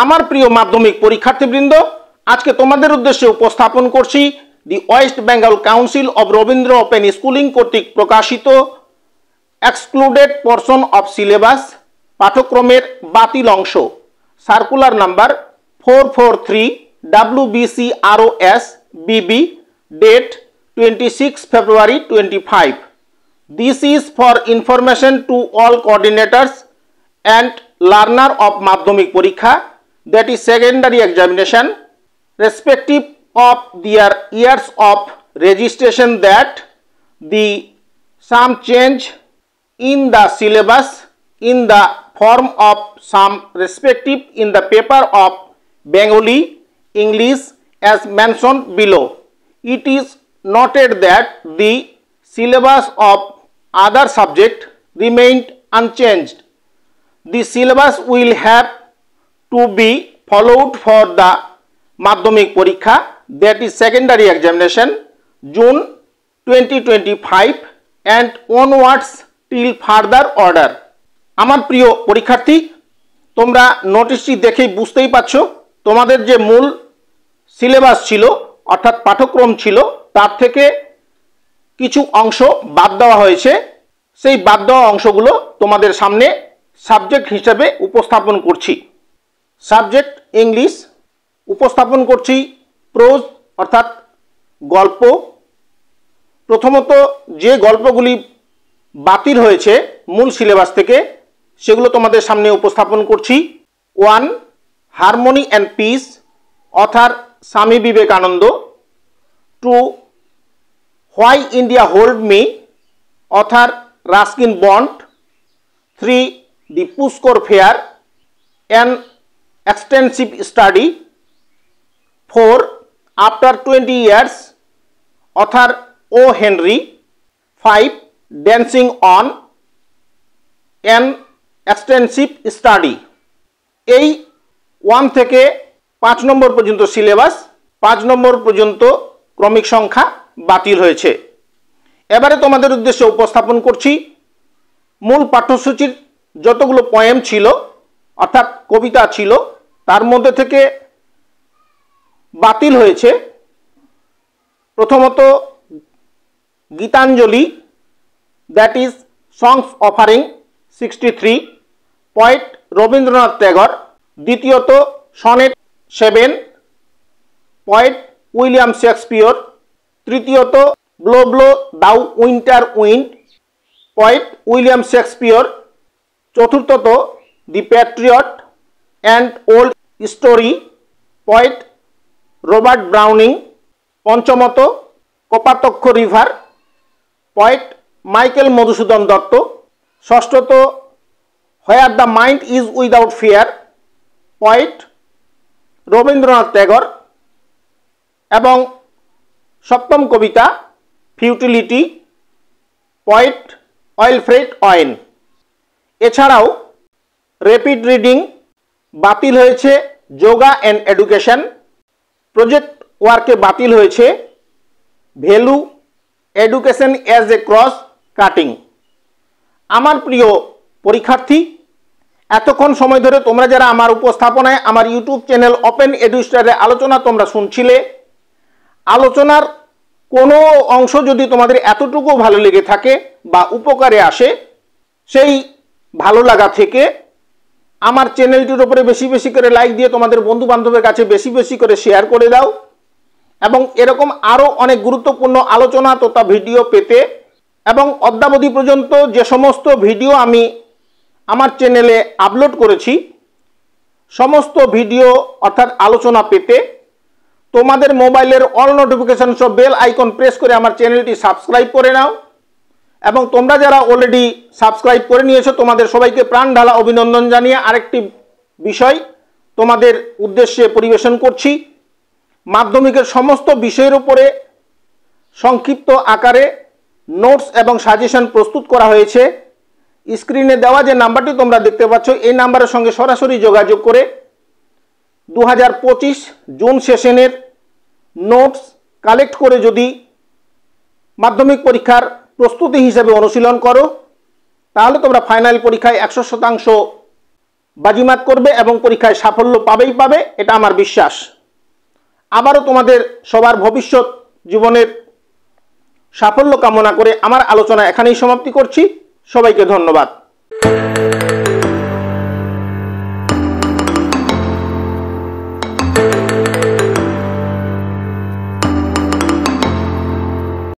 আমার প্রিয় মাধ্যমিক পরীক্ষার্থীবৃন্দ, আজকে তোমাদের উদ্দেশ্যে উপস্থাপন করছি the West Bengal Council of Rabindra Open Schooling কর্তৃক প্রকাশিত এক্সক্লুডেড পোর্শন অফ সিলেবাস পাঠ্যক্রমের বাতিল অংশ circular number 443 WBCROS BB date 26 February 25. This is for information to all coordinators and learner of Madhyamik Porikha, that is secondary examination, respective of their years of registration, that the some change in the syllabus in the form of some respective in the paper of Bengali, English as mentioned below. It is noted that the syllabus of other subject remained unchanged. The syllabus will have to be followed for the Madhyamik Porikha, that is secondary examination, June 2025 and onwards till further order. আমার প্রিয় পরীক্ষার্থী, তোমরা নোটিশটি দেখেই বুঝতেই পারছো তোমাদের যে মূল সিলেবাস ছিল অর্থাৎ পাঠ্যক্রম ছিল তার থেকে কিছু অংশ বাদ দেওয়া হয়েছে। সেই বাদ দেওয়া অংশগুলো তোমাদের সামনে সাবজেক্ট হিসেবে উপস্থাপন করছি। সাবজেক্ট ইংলিশ, উপস্থাপন করছি প্রোজ অর্থাৎ গল্প। প্রথমত যে গল্পগুলি বাতিল হয়েছে মূল সিলেবাস থেকে সেগুলো তোমাদের সামনে উপস্থাপন করছি। 1 harmony and peace, author Swami Vivekananda. 2 why India hold me, author Ruskin Bond. 3 the Pushkar fair, an extensive study. 4 after 20 years, author O Henry. 5 dancing on, an extensive study. এই 1 থেকে 5 নম্বর পর্যন্ত সিলেবাস, 5 নম্বর পর্যন্ত ক্রমিক সংখ্যা বাতিল হয়েছে। এবারে তোমাদের উদ্দেশ্যে উপস্থাপন করছি মূল পাঠ্যসূচির যতগুলো পোয়েম ছিল অর্থাৎ কবিতা ছিল তার মধ্যে থেকে বাতিল হয়েছে। প্রথমত Gitanjali, that is songs offering 63, poet Rabindranath Tagore. দ্বিতীয়ত সনেট 7, পোয়েট উইলিয়াম শেক্সপিয়র। তৃতীয়ত blow blow thou winter wind, poet William Shakespeare. চতুর্থত the patriot and old story, poet Robert Browning. পঞ্চমত Kapotaksha river, poet Michael Madhusudan Dutt. ষষ্ঠত where the mind is without fear, poet Rabindranath Tagore. এবং সপ্তম কবিতা futility, poet Wilfred Owen. এছাড়াও rapid reading বাতিল হয়েছে yoga and education. Project ওয়ার্কে বাতিল হয়েছে value education as a cross cutting. আমার প্রিয় পরীক্ষার্থী, এতক্ষণ সময় ধরে তোমরা যারা আমার উপস্থাপনায় আমার ইউটিউব চ্যানেল ওপেন এডুস্টারের আলোচনা তোমরা শুনছিলে, আলোচনার কোনো অংশ যদি তোমাদের এতটুকু ভালো লেগে থাকে বা উপকারে আসে, সেই ভালো লাগা থেকে আমার চ্যানেলটির উপরে বেশি বেশি করে লাইক দিয়ে তোমাদের বন্ধু বান্ধবের কাছে বেশি বেশি করে শেয়ার করে দাও। এবং এরকম আরও অনেক গুরুত্বপূর্ণ আলোচনা তথা ভিডিও পেতে এবং অদ্যাবধি পর্যন্ত যে সমস্ত ভিডিও আমি আমার চ্যানেলে আপলোড করেছি সমস্ত ভিডিও অর্থাৎ আলোচনা পেতে তোমাদের মোবাইলের অল নোটিফিকেশন সব বেল আইকন প্রেস করে আমার চ্যানেলটি সাবস্ক্রাইব করে নাও। এবং তোমরা যারা অলরেডি সাবস্ক্রাইব করে নিয়েছো তোমাদের সবাইকে প্রাণ ঢালা অভিনন্দন জানিয়ে আরেকটি বিষয় তোমাদের উদ্দেশ্যে পরিবেশন করছি। মাধ্যমিকের সমস্ত বিষয়ের উপরে সংক্ষিপ্ত আকারে নোটস এবং সাজেশন প্রস্তুত করা হয়েছে। স্ক্রিনে দেওয়া যে নাম্বারটি তোমরা দেখতে পাচ্ছ এই নাম্বারের সঙ্গে সরাসরি যোগাযোগ করে 2025 জুন সেশনের নোটস কালেক্ট করে যদি মাধ্যমিক পরীক্ষার প্রস্তুতি হিসেবে অনুশীলন করো তাহলে তোমরা ফাইনাল পরীক্ষায় 100% বাজিমাত করবে এবং পরীক্ষায় সাফল্য পাবেই পাবে, এটা আমার বিশ্বাস। আবারও তোমাদের সবার ভবিষ্যৎ জীবনের সাফল্য কামনা করে আমার আলোচনা এখানেই সমাপ্তি করছি। সবাইকে ধন্যবাদ।